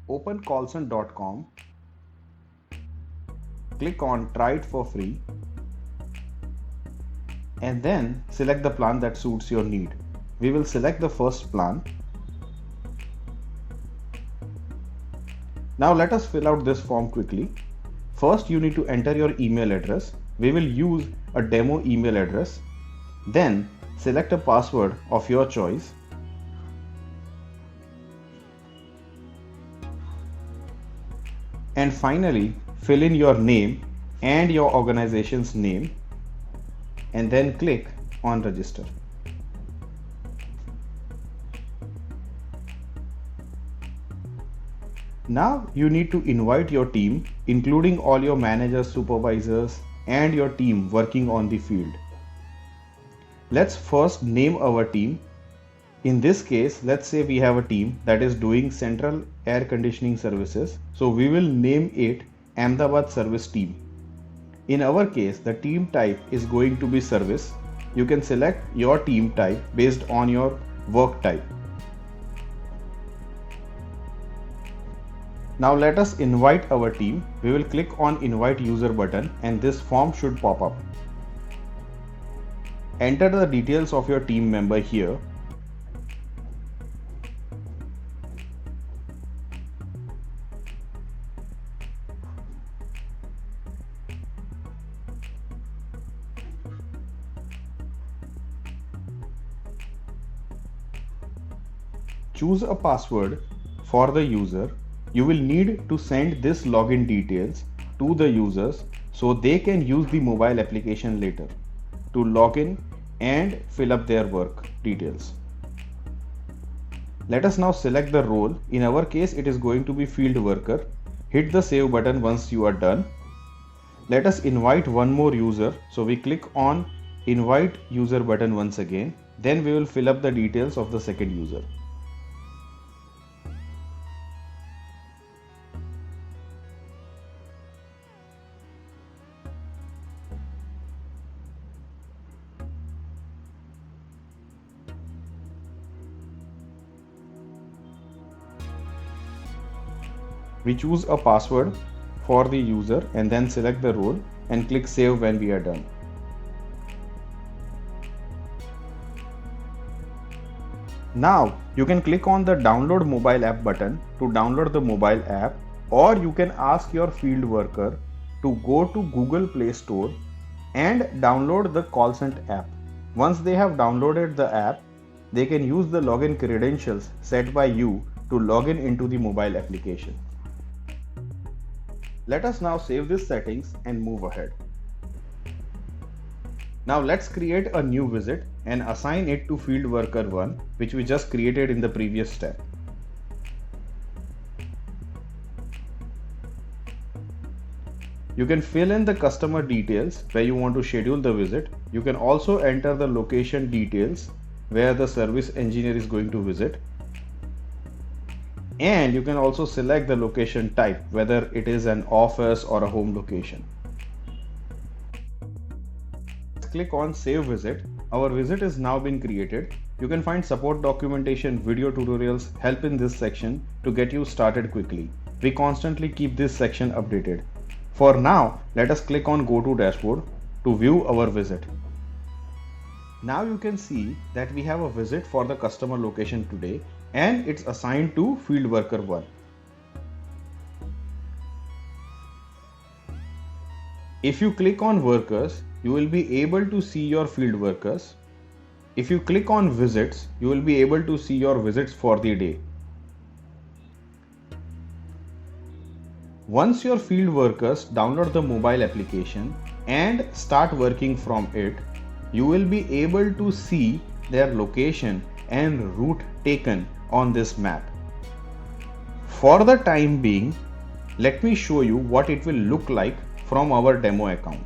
Open Callsant.com, click on Try it for free, and then select the plan that suits your need. We will select the first plan. Now let us fill out this form quickly. First, you need to enter your email address. We will use a demo email address. Then select a password of your choice. And finally, fill in your name and your organization's name, and then click on register. Now you need to invite your team, including all your managers, supervisors, and your team working on the field. Let's first name our team. In this case, let's say we have a team that is doing central air conditioning services. So we will name it Ahmedabad Service Team. In our case, the team type is going to be service. You can select your team type based on your work type. Now let us invite our team. We will click on invite user button and this form should pop up. Enter the details of your team member here. Choose a password for the user. You will need to send this login details to the users so they can use the mobile application later to log in and fill up their work details. Let us now select the role. In our case, it is going to be field worker. Hit the save button once you are done. Let us invite one more user. So we click on invite user button once again. Then we will fill up the details of the second user. We choose a password for the user and then select the role and click save when we are done. Now you can click on the download mobile app button to download the mobile app, or you can ask your field worker to go to Google Play Store and download the Callsant app. Once they have downloaded the app, they can use the login credentials set by you to log in into the mobile application. Let us now save these settings and move ahead. Now let's create a new visit and assign it to field worker 1, which we just created in the previous step. You can fill in the customer details where you want to schedule the visit. You can also enter the location details where the service engineer is going to visit. And you can also select the location type, whether it is an office or a home location. Click on save visit. Our visit is now been created. You can find support documentation, video tutorials, help in this section to get you started quickly. We constantly keep this section updated. For now, let us click on go to dashboard to view our visit. Now you can see that we have a visit for the customer location today and it's assigned to field worker 1. If you click on workers, you will be able to see your field workers. If you click on visits, you will be able to see your visits for the day. Once your field workers download the mobile application and start working from it, you will be able to see their location and route taken on this map. For the time being, let me show you what it will look like from our demo account.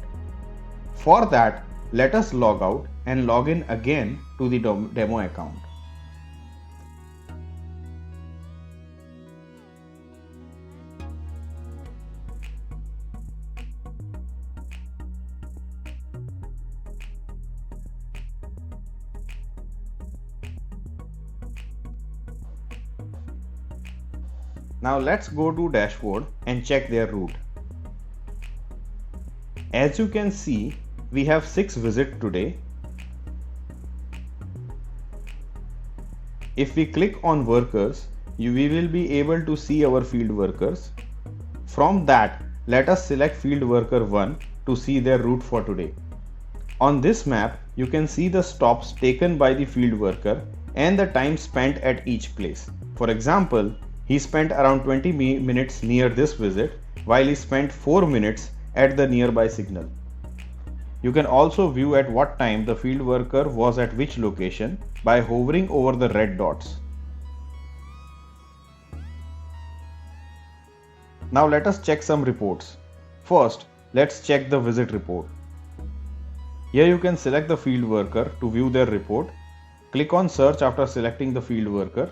For that, let us log out and log in again to the demo account. Now let's go to dashboard and check their route. As you can see, we have 6 visits today. If we click on workers, we will be able to see our field workers. From that, let us select field worker 1 to see their route for today. On this map, you can see the stops taken by the field worker and the time spent at each place. For example, he spent around 20 minutes near this visit, while he spent 4 minutes at the nearby signal. You can also view at what time the field worker was at which location by hovering over the red dots. Now let us check some reports. First, let's check the visit report. Here you can select the field worker to view their report. Click on search after selecting the field worker.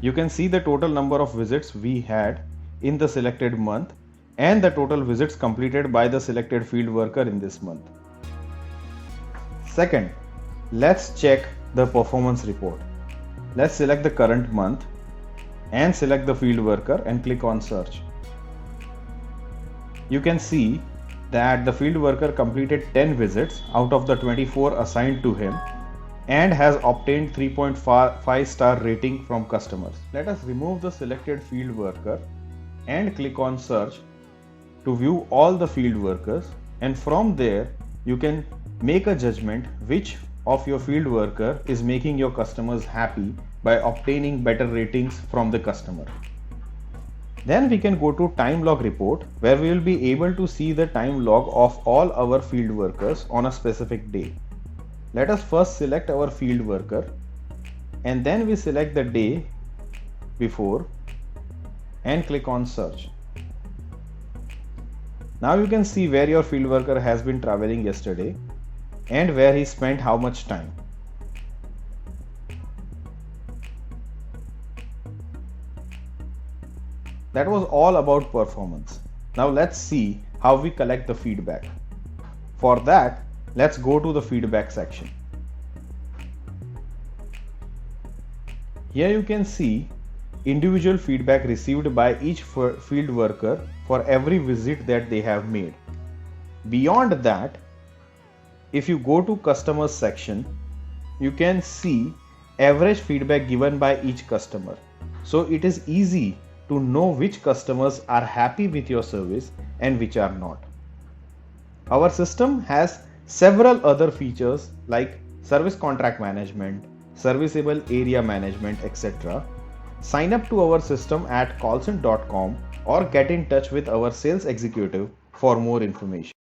You can see the total number of visits we had in the selected month and the total visits completed by the selected field worker in this month. Second, let's check the performance report. Let's select the current month and select the field worker and click on search. You can see that the field worker completed 10 visits out of the 24 assigned to him and has obtained 3.5 star rating from customers. Let us remove the selected field worker and click on search to view all the field workers, and from there you can make a judgment which of your field worker is making your customers happy by obtaining better ratings from the customer. Then we can go to time log report, where we will be able to see the time log of all our field workers on a specific day. Let us first select our field worker and then we select the day before and click on search. Now you can see where your field worker has been traveling yesterday and where he spent how much time. That was all about performance. Now let's see how we collect the feedback. For that, let's go to the feedback section. Here you can see individual feedback received by each field worker for every visit that they have made. Beyond that, if you go to customers section, you can see average feedback given by each customer. So it is easy to know which customers are happy with your service and which are not. Our system has several other features like service contract management, serviceable area management, etc. Sign up to our system at callsant.com or get in touch with our sales executive for more information.